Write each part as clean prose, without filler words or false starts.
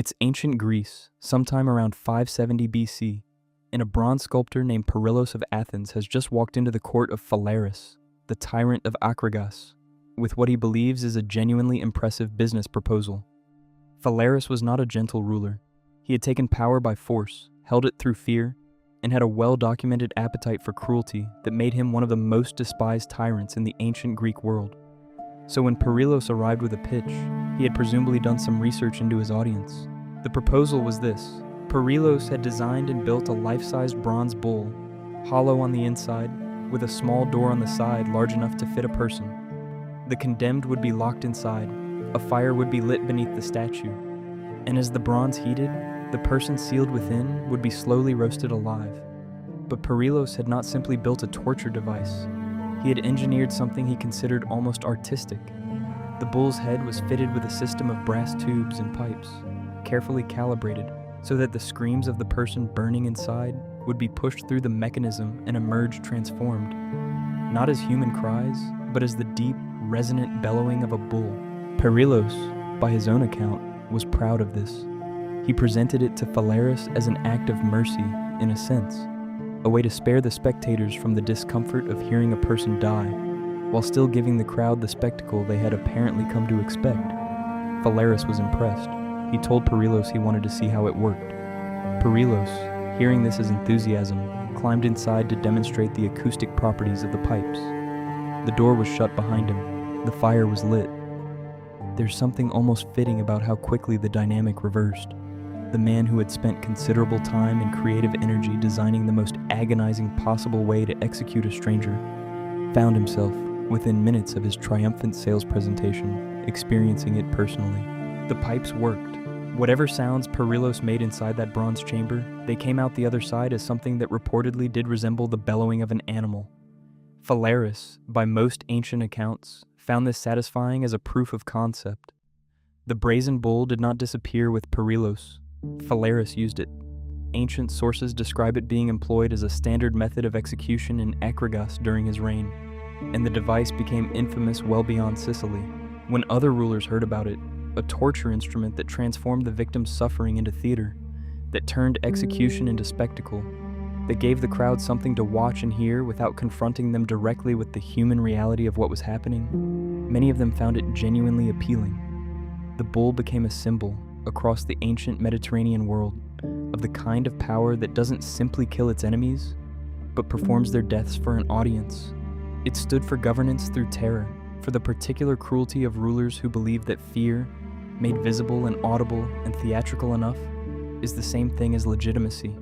It's ancient Greece, sometime around 570 BC, and a bronze sculptor named Perillos of Athens has just walked into the court of Phalaris, the tyrant of Akragas, with what he believes is a genuinely impressive business proposal. Phalaris was not a gentle ruler. He had taken power by force, held it through fear, and had a well-documented appetite for cruelty that made him one of the most despised tyrants in the ancient Greek world. So when Perillos arrived with a pitch, he had presumably done some research into his audience. The proposal was this. Perillos had designed and built a life-sized bronze bull, hollow on the inside, with a small door on the side large enough to fit a person. The condemned would be locked inside, a fire would be lit beneath the statue, and as the bronze heated, the person sealed within would be slowly roasted alive. But Perillos had not simply built a torture device. He had engineered something he considered almost artistic. The bull's head was fitted with a system of brass tubes and pipes, carefully calibrated so that the screams of the person burning inside would be pushed through the mechanism and emerge transformed, not as human cries, but as the deep, resonant bellowing of a bull. Perillos, by his own account, was proud of this. He presented it to Phalaris as an act of mercy, in a sense, a way to spare the spectators from the discomfort of hearing a person die, while still giving the crowd the spectacle they had apparently come to expect. Phalaris was impressed. He told Perillos he wanted to see how it worked. Perillos, hearing this as enthusiasm, climbed inside to demonstrate the acoustic properties of the pipes. The door was shut behind him. The fire was lit. There's something almost fitting about how quickly the dynamic reversed. The man who had spent considerable time and creative energy designing the most agonizing possible way to execute a stranger found himself, within minutes of his triumphant sales presentation, experiencing it personally. The pipes worked. Whatever sounds Perillos made inside that bronze chamber, they came out the other side as something that reportedly did resemble the bellowing of an animal. Phalaris, by most ancient accounts, found this satisfying as a proof of concept. The Brazen Bull did not disappear with Perillos. Phalaris used it. Ancient sources describe it being employed as a standard method of execution in Akragas during his reign, and the device became infamous well beyond Sicily. When other rulers heard about it, a torture instrument that transformed the victim's suffering into theater, that turned execution into spectacle, that gave the crowd something to watch and hear without confronting them directly with the human reality of what was happening, many of them found it genuinely appealing. The bull became a symbol, across the ancient Mediterranean world, of the kind of power that doesn't simply kill its enemies, but performs their deaths for an audience. It stood for governance through terror, for the particular cruelty of rulers who believed that fear, made visible and audible and theatrical enough, is the same thing as legitimacy.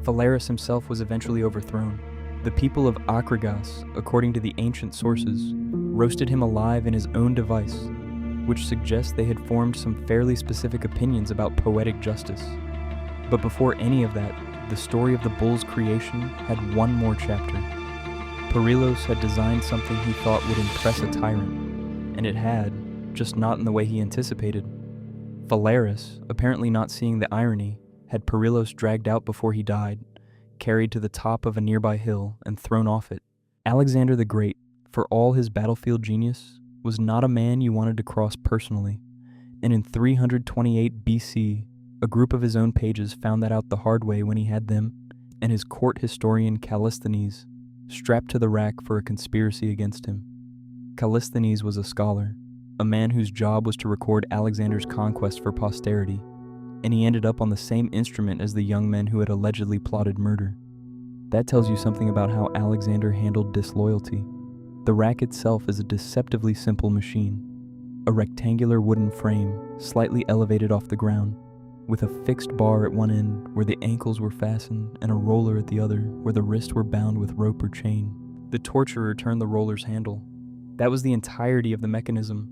Phalaris himself was eventually overthrown. The people of Akragas, according to the ancient sources, roasted him alive in his own device, which suggests they had formed some fairly specific opinions about poetic justice. But before any of that, the story of the bull's creation had one more chapter. Perillos had designed something he thought would impress a tyrant, and it had, just not in the way he anticipated. Phalaris, apparently not seeing the irony, had Perillos dragged out before he died, carried to the top of a nearby hill, and thrown off it. Alexander the Great, for all his battlefield genius, was not a man you wanted to cross personally, and in 328 BC, a group of his own pages found that out the hard way when he had them, and his court historian Callisthenes, strapped to the rack for a conspiracy against him. Callisthenes was a scholar, a man whose job was to record Alexander's conquest for posterity, and he ended up on the same instrument as the young men who had allegedly plotted murder. That tells you something about how Alexander handled disloyalty. The rack itself is a deceptively simple machine, a rectangular wooden frame slightly elevated off the ground, with a fixed bar at one end where the ankles were fastened and a roller at the other where the wrists were bound with rope or chain. The torturer turned the roller's handle. That was the entirety of the mechanism.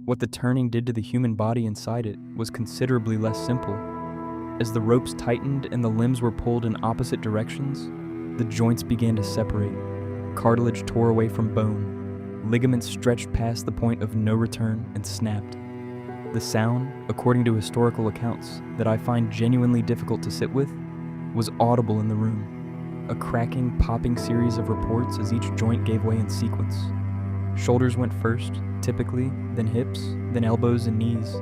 What the turning did to the human body inside it was considerably less simple. As the ropes tightened and the limbs were pulled in opposite directions, the joints began to separate. Cartilage tore away from bone. Ligaments stretched past the point of no return and snapped. The sound, according to historical accounts that I find genuinely difficult to sit with, was audible in the room. A cracking, popping series of reports as each joint gave way in sequence. Shoulders went first, typically, then hips, then elbows and knees,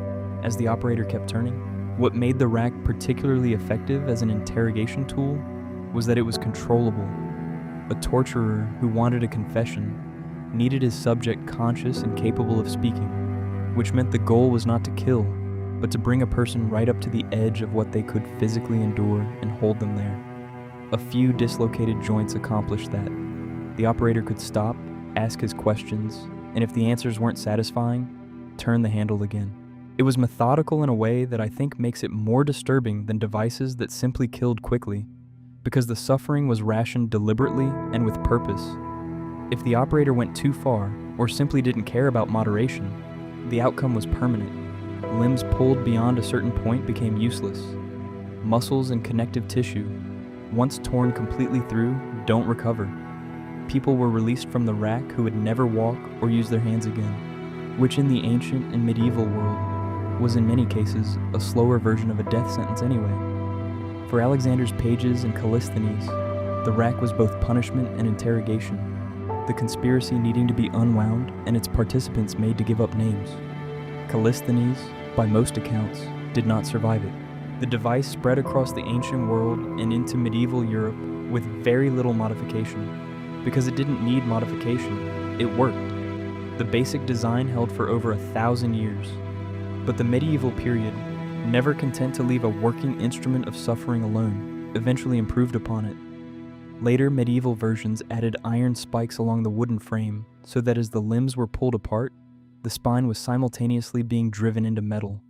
as the operator kept turning. What made the rack particularly effective as an interrogation tool was that it was controllable. A torturer who wanted a confession needed his subject conscious and capable of speaking, which meant the goal was not to kill, but to bring a person right up to the edge of what they could physically endure and hold them there. A few dislocated joints accomplished that. The operator could stop, ask his questions, and if the answers weren't satisfying, turn the handle again. It was methodical in a way that I think makes it more disturbing than devices that simply killed quickly, because the suffering was rationed deliberately and with purpose. If the operator went too far, or simply didn't care about moderation, the outcome was permanent. Limbs pulled beyond a certain point became useless. Muscles and connective tissue, once torn completely through, don't recover. People were released from the rack who would never walk or use their hands again, which in the ancient and medieval world was in many cases a slower version of a death sentence anyway. For Alexander's Pages and Callisthenes, the rack was both punishment and interrogation, the conspiracy needing to be unwound and its participants made to give up names. Callisthenes, by most accounts, did not survive it. The device spread across the ancient world and into medieval Europe with very little modification. Because it didn't need modification, it worked. The basic design held for over 1,000 years. But the medieval period, never content to leave a working instrument of suffering alone, eventually improved upon it. Later medieval versions added iron spikes along the wooden frame so that as the limbs were pulled apart, the spine was simultaneously being driven into metal.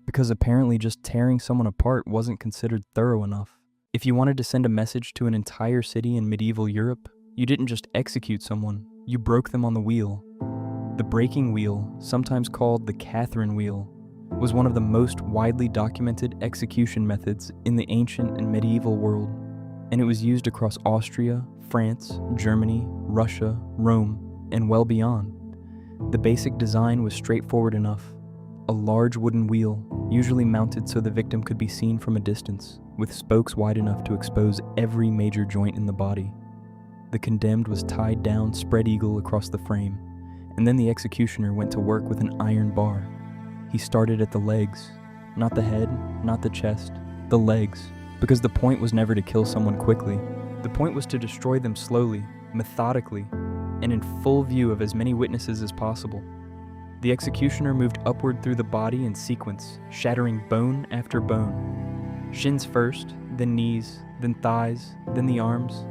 Because apparently just tearing someone apart wasn't considered thorough enough. If you wanted to send a message to an entire city in medieval Europe, you didn't just execute someone, you broke them on the wheel. The breaking wheel, sometimes called the Catherine wheel, was one of the most widely documented execution methods in the ancient and medieval world, and it was used across Austria, France, Germany, Russia, Rome, and well beyond. The basic design was straightforward enough. A large wooden wheel, usually mounted so the victim could be seen from a distance, with spokes wide enough to expose every major joint in the body. The condemned was tied down spread eagle across the frame, and then the executioner went to work with an iron bar. He started at the legs, not the head, not the chest, the legs, because the point was never to kill someone quickly. The point was to destroy them slowly, methodically, and in full view of as many witnesses as possible. The executioner moved upward through the body in sequence, shattering bone after bone. Shins first, then knees, then thighs, then the arms,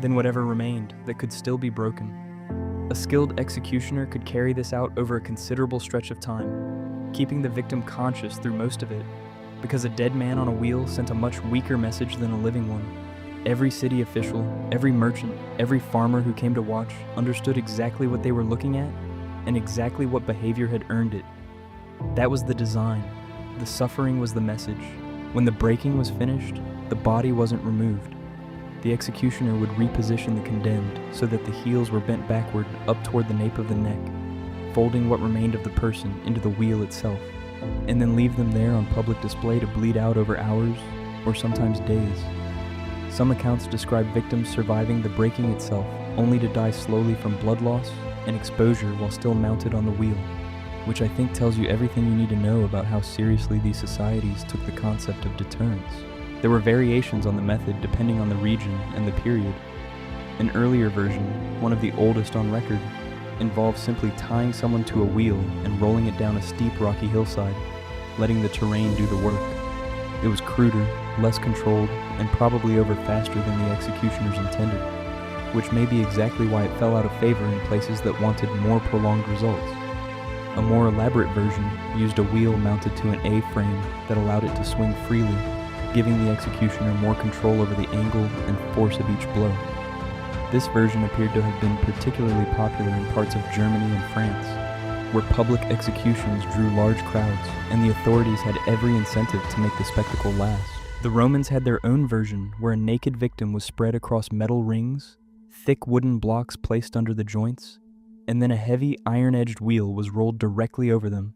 then whatever remained that could still be broken. A skilled executioner could carry this out over a considerable stretch of time, keeping the victim conscious through most of it, because a dead man on a wheel sent a much weaker message than a living one. Every city official, every merchant, every farmer who came to watch understood exactly what they were looking at and exactly what behavior had earned it. That was the design. The suffering was the message. When the breaking was finished, the body wasn't removed. The executioner would reposition the condemned so that the heels were bent backward up toward the nape of the neck, folding what remained of the person into the wheel itself, and then leave them there on public display to bleed out over hours or sometimes days. Some accounts describe victims surviving the breaking itself only to die slowly from blood loss and exposure while still mounted on the wheel, which I think tells you everything you need to know about how seriously these societies took the concept of deterrence. There were variations on the method depending on the region and the period. An earlier version, one of the oldest on record, involved simply tying someone to a wheel and rolling it down a steep rocky hillside, letting the terrain do the work. It was cruder, less controlled, and probably over faster than the executioners intended, which may be exactly why it fell out of favor in places that wanted more prolonged results. A more elaborate version used a wheel mounted to an A-frame that allowed it to swing freely, giving the executioner more control over the angle and force of each blow. This version appeared to have been particularly popular in parts of Germany and France, where public executions drew large crowds, and the authorities had every incentive to make the spectacle last. The Romans had their own version where a naked victim was spread across metal rings, thick wooden blocks placed under the joints, and then a heavy iron-edged wheel was rolled directly over them,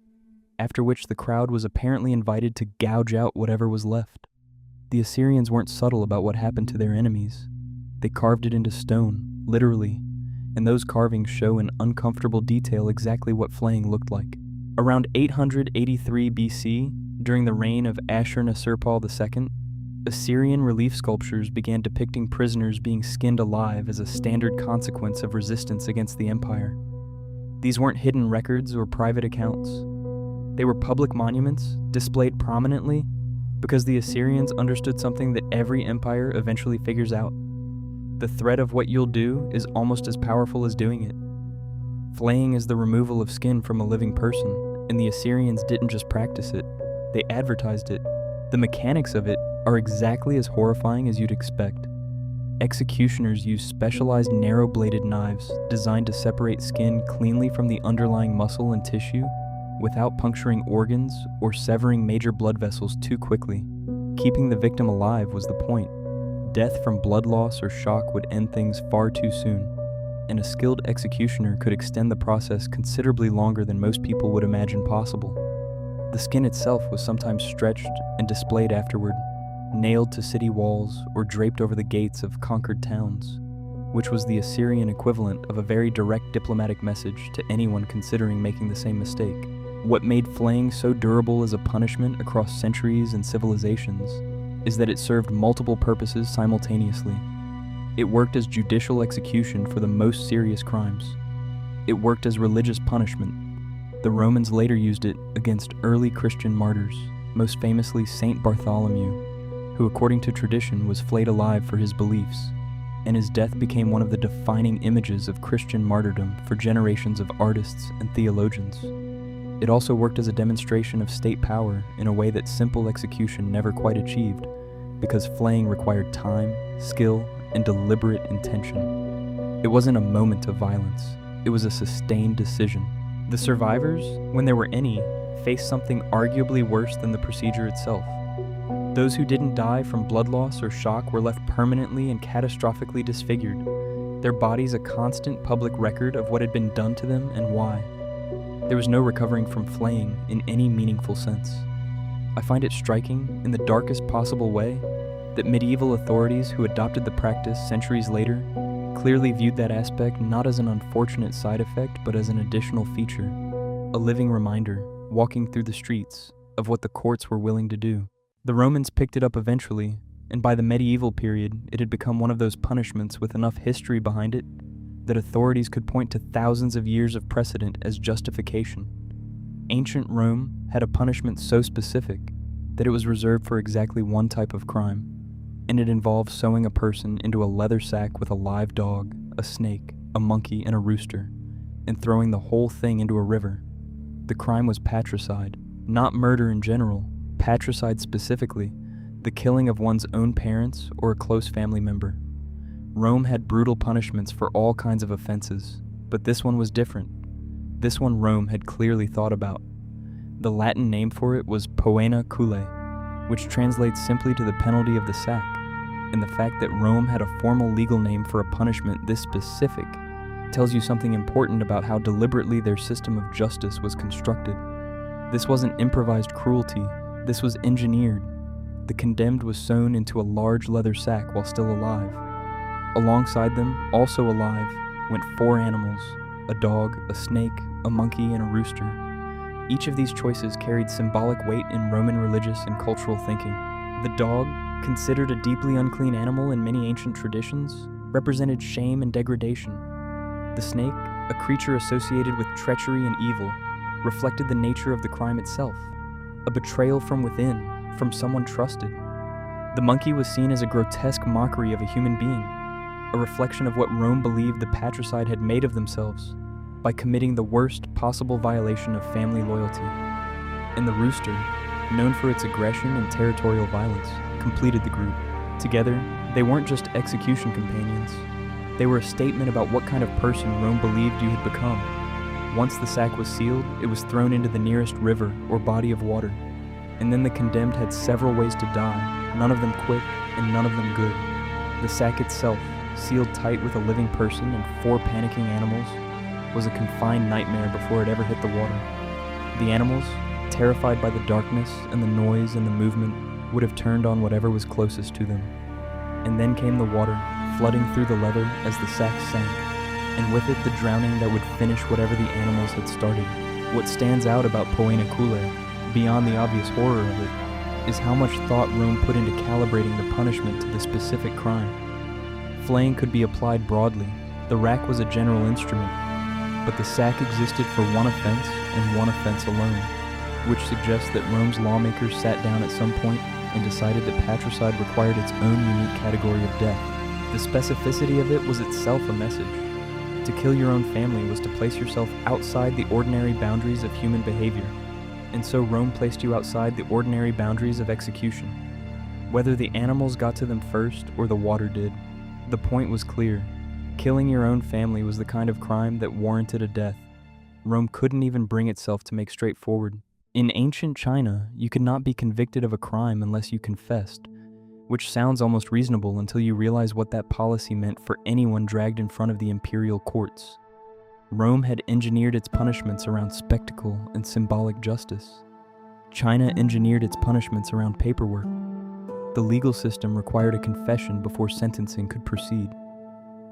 after which the crowd was apparently invited to gouge out whatever was left. The Assyrians weren't subtle about what happened to their enemies. They carved it into stone, literally, and those carvings show in uncomfortable detail exactly what flaying looked like. Around 883 BC, During the reign of Ashur-Nasirpal II, Assyrian relief sculptures began depicting prisoners being skinned alive as a standard consequence of resistance against the empire. These weren't hidden records or private accounts. They were public monuments displayed prominently because the Assyrians understood something that every empire eventually figures out. The threat of what you'll do is almost as powerful as doing it. Flaying is the removal of skin from a living person, and the Assyrians didn't just practice it, they advertised it. The mechanics of it are exactly as horrifying as you'd expect. Executioners use specialized narrow-bladed knives designed to separate skin cleanly from the underlying muscle and tissue without puncturing organs or severing major blood vessels too quickly. Keeping the victim alive was the point. Death from blood loss or shock would end things far too soon, and a skilled executioner could extend the process considerably longer than most people would imagine possible. The skin itself was sometimes stretched and displayed afterward, nailed to city walls or draped over the gates of conquered towns, which was the Assyrian equivalent of a very direct diplomatic message to anyone considering making the same mistake. What made flaying so durable as a punishment across centuries and civilizations is that it served multiple purposes simultaneously. It worked as judicial execution for the most serious crimes. It worked as religious punishment. The Romans later used it against early Christian martyrs, most famously Saint Bartholomew, who according to tradition was flayed alive for his beliefs, and his death became one of the defining images of Christian martyrdom for generations of artists and theologians. It also worked as a demonstration of state power in a way that simple execution never quite achieved, because flaying required time, skill, and deliberate intention. It wasn't a moment of violence, it was a sustained decision. The survivors, when there were any, faced something arguably worse than the procedure itself. Those who didn't die from blood loss or shock were left permanently and catastrophically disfigured, their bodies a constant public record of what had been done to them and why. There was no recovering from flaying in any meaningful sense. I find it striking, in the darkest possible way, that medieval authorities who adopted the practice centuries later clearly viewed that aspect not as an unfortunate side effect but as an additional feature, a living reminder, walking through the streets, of what the courts were willing to do. The Romans picked it up eventually, and by the medieval period it had become one of those punishments with enough history behind it that authorities could point to thousands of years of precedent as justification. Ancient Rome had a punishment so specific that it was reserved for exactly one type of crime, and it involved sewing a person into a leather sack with a live dog, a snake, a monkey, and a rooster, and throwing the whole thing into a river. The crime was patricide, not murder in general, patricide specifically, the killing of one's own parents or a close family member. Rome had brutal punishments for all kinds of offenses, but this one was different. This one Rome had clearly thought about. The Latin name for it was Poena Cullei, which translates simply to the penalty of the sack, and the fact that Rome had a formal legal name for a punishment this specific tells you something important about how deliberately their system of justice was constructed. This wasn't improvised cruelty, this was engineered. The condemned was sewn into a large leather sack while still alive. Alongside them, also alive, went 4 animals, a dog, a snake, a monkey, and a rooster. Each of these choices carried symbolic weight in Roman religious and cultural thinking. The dog, considered a deeply unclean animal in many ancient traditions, represented shame and degradation. The snake, a creature associated with treachery and evil, reflected the nature of the crime itself, a betrayal from within, from someone trusted. The monkey was seen as a grotesque mockery of a human being, a reflection of what Rome believed the patricide had made of themselves by committing the worst possible violation of family loyalty. And the rooster, known for its aggression and territorial violence, completed the group. Together, they weren't just execution companions. They were a statement about what kind of person Rome believed you had become. Once the sack was sealed, it was thrown into the nearest river or body of water, and then the condemned had several ways to die, none of them quick and none of them good. The sack itself, sealed tight with a living person and 4 panicking animals, was a confined nightmare before it ever hit the water. The animals, terrified by the darkness and the noise and the movement, would have turned on whatever was closest to them. And then came the water, flooding through the leather as the sack sank, and with it the drowning that would finish whatever the animals had started. What stands out about Poena Cullei beyond the obvious horror of it, is how much thought Rome put into calibrating the punishment to the specific crime. Flaying could be applied broadly. The rack was a general instrument, but the sack existed for one offense and one offense alone, which suggests that Rome's lawmakers sat down at some point and decided that patricide required its own unique category of death. The specificity of it was itself a message. To kill your own family was to place yourself outside the ordinary boundaries of human behavior, and so Rome placed you outside the ordinary boundaries of execution. Whether the animals got to them first or the water did, the point was clear. Killing your own family was the kind of crime that warranted a death. Rome couldn't even bring itself to make straightforward. In ancient China, you could not be convicted of a crime unless you confessed, which sounds almost reasonable until you realize what that policy meant for anyone dragged in front of the imperial courts. Rome had engineered its punishments around spectacle and symbolic justice. China engineered its punishments around paperwork. The legal system required a confession before sentencing could proceed.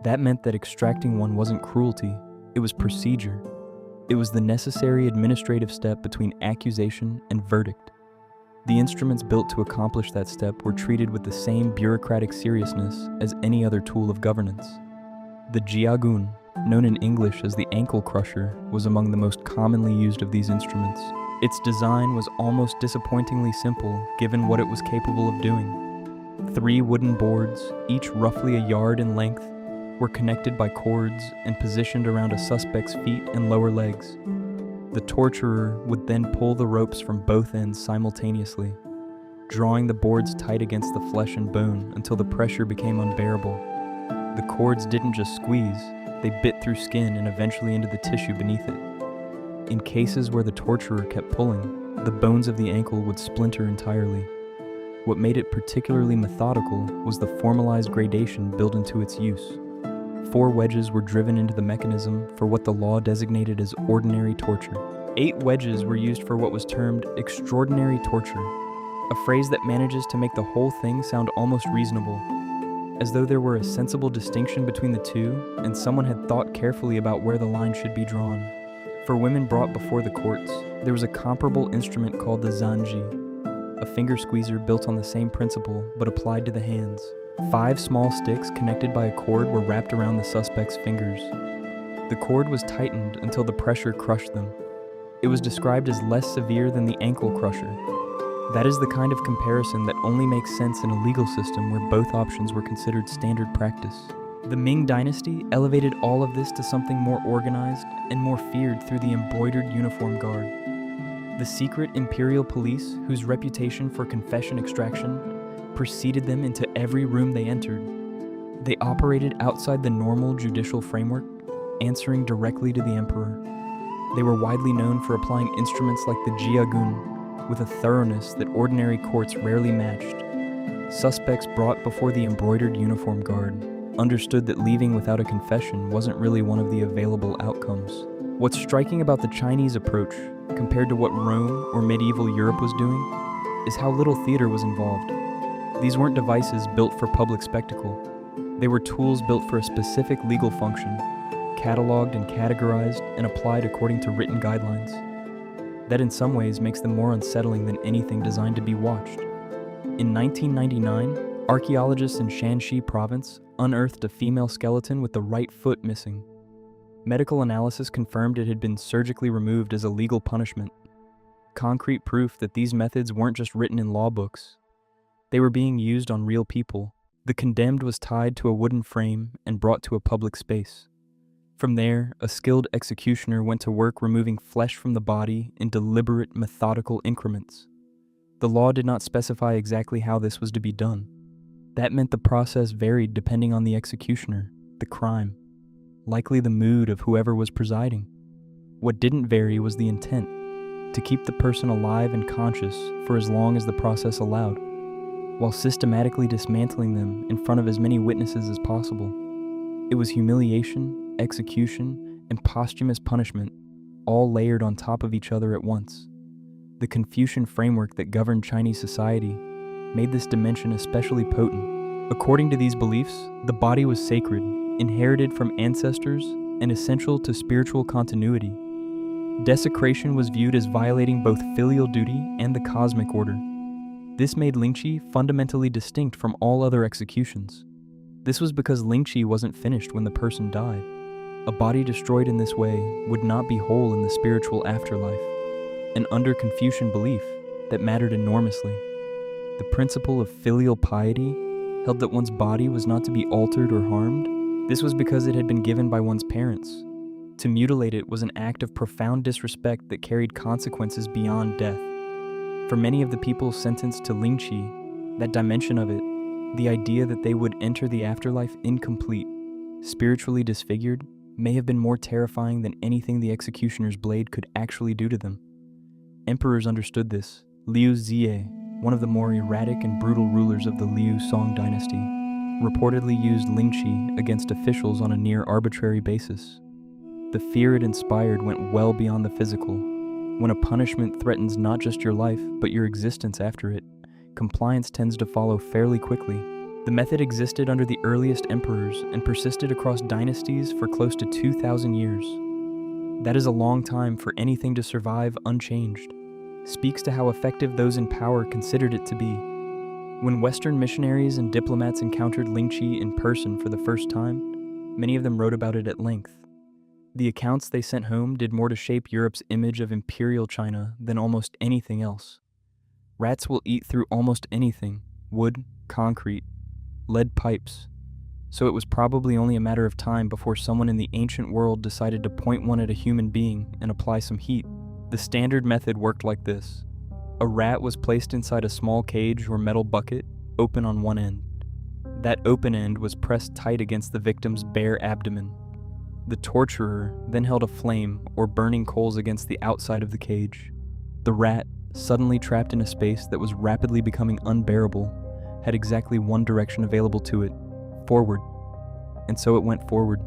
That meant that extracting one wasn't cruelty, it was procedure. It was the necessary administrative step between accusation and verdict. The instruments built to accomplish that step were treated with the same bureaucratic seriousness as any other tool of governance. The jiagun, known in English as the ankle crusher, was among the most commonly used of these instruments. Its design was almost disappointingly simple given what it was capable of doing. 3 wooden boards, each roughly a yard in length, were connected by cords and positioned around a suspect's feet and lower legs. The torturer would then pull the ropes from both ends simultaneously, drawing the boards tight against the flesh and bone until the pressure became unbearable. The cords didn't just squeeze, they bit through skin and eventually into the tissue beneath it. In cases where the torturer kept pulling, the bones of the ankle would splinter entirely. What made it particularly methodical was the formalized gradation built into its use. 4 wedges were driven into the mechanism for what the law designated as ordinary torture. 8 wedges were used for what was termed extraordinary torture, a phrase that manages to make the whole thing sound almost reasonable, as though there were a sensible distinction between the two and someone had thought carefully about where the line should be drawn. For women brought before the courts, there was a comparable instrument called the zanji, a finger squeezer built on the same principle but applied to the hands. 5 small sticks connected by a cord were wrapped around the suspect's fingers. The cord was tightened until the pressure crushed them. It was described as less severe than the ankle crusher. That is the kind of comparison that only makes sense in a legal system where both options were considered standard practice. The Ming Dynasty elevated all of this to something more organized and more feared through the embroidered uniform guard. The secret imperial police, whose reputation for confession extraction preceded them into every room they entered. They operated outside the normal judicial framework, answering directly to the emperor. They were widely known for applying instruments like the jiagun with a thoroughness that ordinary courts rarely matched. Suspects brought before the embroidered uniform guard understood that leaving without a confession wasn't really one of the available outcomes. What's striking about the Chinese approach, compared to what Rome or medieval Europe was doing, is how little theater was involved. These weren't devices built for public spectacle. They were tools built for a specific legal function, cataloged and categorized and applied according to written guidelines. That in some ways makes them more unsettling than anything designed to be watched. In 1999, archaeologists in Shanxi province unearthed a female skeleton with the right foot missing. Medical analysis confirmed it had been surgically removed as a legal punishment. Concrete proof that these methods weren't just written in law books. They were being used on real people. The condemned was tied to a wooden frame and brought to a public space. From there, a skilled executioner went to work removing flesh from the body in deliberate, methodical increments. The law did not specify exactly how this was to be done. That meant the process varied depending on the executioner, the crime, likely the mood of whoever was presiding. What didn't vary was the intent, to keep the person alive and conscious for as long as the process allowed, while systematically dismantling them in front of as many witnesses as possible. It was humiliation, execution, and posthumous punishment, all layered on top of each other at once. The Confucian framework that governed Chinese society made this dimension especially potent. According to these beliefs, the body was sacred, inherited from ancestors, and essential to spiritual continuity. Desecration was viewed as violating both filial duty and the cosmic order. This made Lingchi fundamentally distinct from all other executions. This was because Lingchi wasn't finished when the person died. A body destroyed in this way would not be whole in the spiritual afterlife, an under-Confucian belief that mattered enormously. The principle of filial piety held that one's body was not to be altered or harmed. This was because it had been given by one's parents. To mutilate it was an act of profound disrespect that carried consequences beyond death. For many of the people sentenced to Lingchi, that dimension of it, the idea that they would enter the afterlife incomplete, spiritually disfigured, may have been more terrifying than anything the executioner's blade could actually do to them. Emperors understood this. Liu Zie, one of the more erratic and brutal rulers of the Liu Song dynasty, reportedly used Lingchi against officials on a near arbitrary basis. The fear it inspired went well beyond the physical. When a punishment threatens not just your life, but your existence after it, compliance tends to follow fairly quickly. The method existed under the earliest emperors and persisted across dynasties for close to 2,000 years. That is a long time for anything to survive unchanged. Speaks to how effective those in power considered it to be. When Western missionaries and diplomats encountered Lingchi in person for the first time, many of them wrote about it at length. The accounts they sent home did more to shape Europe's image of imperial China than almost anything else. Rats will eat through almost anything: wood, concrete, lead pipes. So it was probably only a matter of time before someone in the ancient world decided to point one at a human being and apply some heat. The standard method worked like this. A rat was placed inside a small cage or metal bucket, open on one end. That open end was pressed tight against the victim's bare abdomen. The torturer then held a flame or burning coals against the outside of the cage. The rat, suddenly trapped in a space that was rapidly becoming unbearable, had exactly one direction available to it: forward. And so it went forward,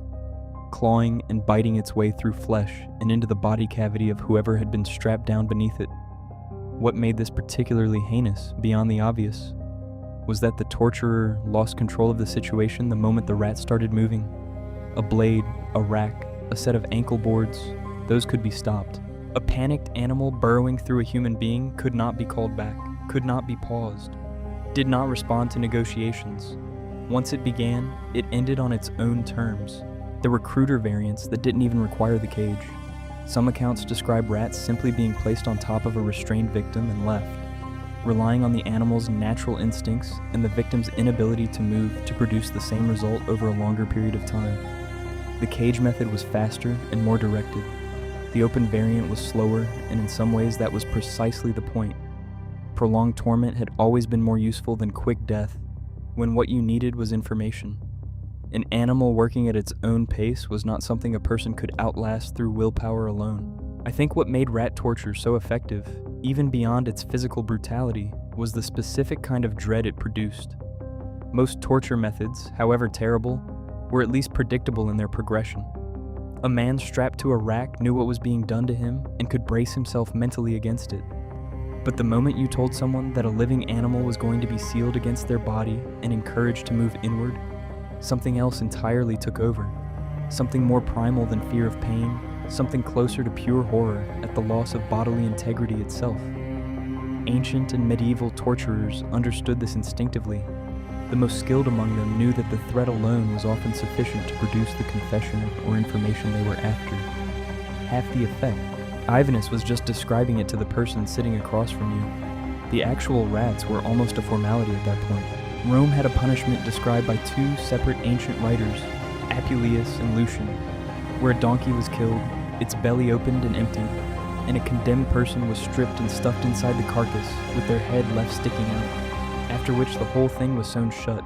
clawing and biting its way through flesh and into the body cavity of whoever had been strapped down beneath it. What made this particularly heinous, beyond the obvious, was that the torturer lost control of the situation the moment the rat started moving. A blade, a rack, a set of ankle boards, those could be stopped. A panicked animal burrowing through a human being could not be called back, could not be paused, did not respond to negotiations. Once it began, it ended on its own terms. There were cruder variants that didn't even require the cage. Some accounts describe rats simply being placed on top of a restrained victim and left, relying on the animal's natural instincts and the victim's inability to move to produce the same result over a longer period of time. The cage method was faster and more directed. The open variant was slower, and in some ways that was precisely the point. Prolonged torment had always been more useful than quick death, when what you needed was information. An animal working at its own pace was not something a person could outlast through willpower alone. I think what made rat torture so effective, even beyond its physical brutality, was the specific kind of dread it produced. Most torture methods, however terrible, were at least predictable in their progression. A man strapped to a rack knew what was being done to him and could brace himself mentally against it. But the moment you told someone that a living animal was going to be sealed against their body and encouraged to move inward, something else entirely took over. Something more primal than fear of pain, something closer to pure horror at the loss of bodily integrity itself. Ancient and medieval torturers understood this instinctively. The most skilled among them knew that the threat alone was often sufficient to produce the confession or information they were after. Half the effect. Ivanus was just describing it to the person sitting across from you. The actual rats were almost a formality at that point. Rome had a punishment described by two separate ancient writers, Apuleius and Lucian, where a donkey was killed, its belly opened and emptied, and a condemned person was stripped and stuffed inside the carcass with their head left sticking out, after which the whole thing was sewn shut.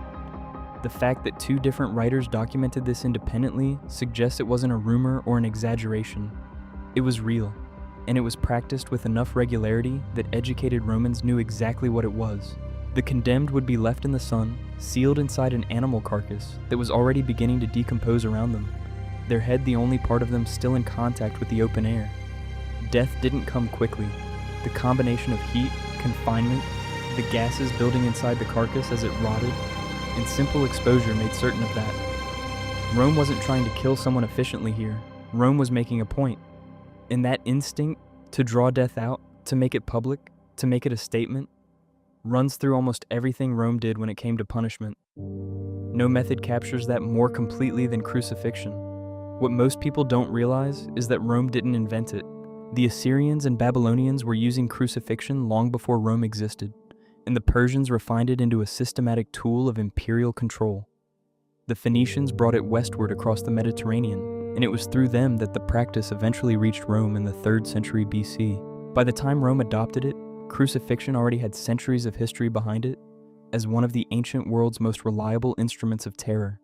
The fact that two different writers documented this independently suggests it wasn't a rumor or an exaggeration. It was real, and it was practiced with enough regularity that educated Romans knew exactly what it was. The condemned would be left in the sun, sealed inside an animal carcass that was already beginning to decompose around them, their head the only part of them still in contact with the open air. Death didn't come quickly. The combination of heat, confinement, the gases building inside the carcass as it rotted, and simple exposure made certain of that. Rome wasn't trying to kill someone efficiently here. Rome was making a point. And that instinct to draw death out, to make it public, to make it a statement, runs through almost everything Rome did when it came to punishment. No method captures that more completely than crucifixion. What most people don't realize is that Rome didn't invent it. The Assyrians and Babylonians were using crucifixion long before Rome existed, and the Persians refined it into a systematic tool of imperial control. The Phoenicians brought it westward across the Mediterranean, and it was through them that the practice eventually reached Rome in the 3rd century BC. By the time Rome adopted it, crucifixion already had centuries of history behind it as one of the ancient world's most reliable instruments of terror.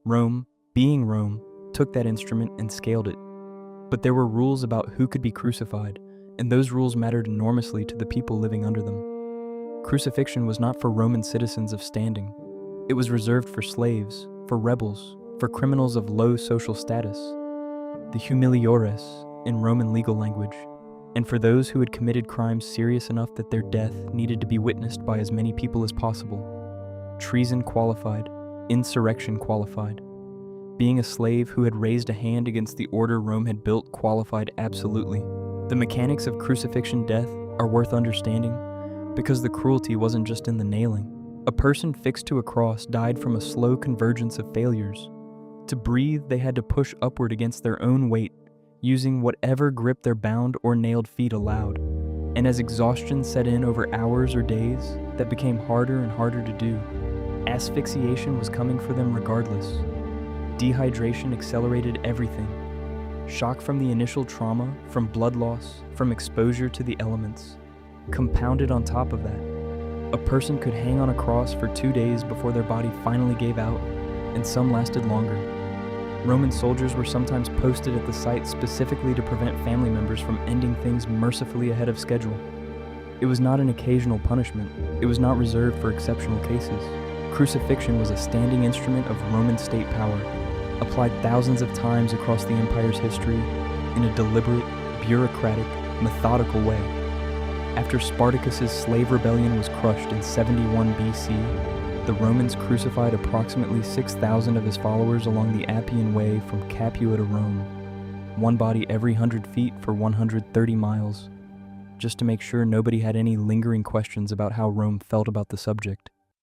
Rome, being Rome, took that instrument and scaled it. But there were rules about who could be crucified, and those rules mattered enormously to the people living under them. Crucifixion was not for Roman citizens of standing. It was reserved for slaves, for rebels, for criminals of low social status, the humiliores in Roman legal language, and for those who had committed crimes serious enough that their death needed to be witnessed by as many people as possible. Treason qualified, insurrection qualified. Being a slave who had raised a hand against the order Rome had built qualified absolutely. The mechanics of crucifixion death are worth understanding because the cruelty wasn't just in the nailing. A person fixed to a cross died from a slow convergence of failures. To breathe, they had to push upward against their own weight, using whatever grip their bound or nailed feet allowed. And as exhaustion set in over hours or days, that became harder and harder to do. Asphyxiation was coming for them regardless. Dehydration accelerated everything. Shock from the initial trauma, from blood loss, from exposure to the elements. Compounded on top of that, a person could hang on a cross for 2 days before their body finally gave out, and some lasted longer. Roman soldiers were sometimes posted at the site specifically to prevent family members from ending things mercifully ahead of schedule. It was not an occasional punishment. It was not reserved for exceptional cases. Crucifixion was a standing instrument of Roman state power, applied thousands of times across the empire's history in a deliberate, bureaucratic, methodical way. After Spartacus's slave rebellion was crushed in 71 BC, the Romans crucified approximately 6,000 of his followers along the Appian Way from Capua to Rome, one body every 100 feet for 130 miles, just to make sure nobody had any lingering questions about how Rome felt about the subject.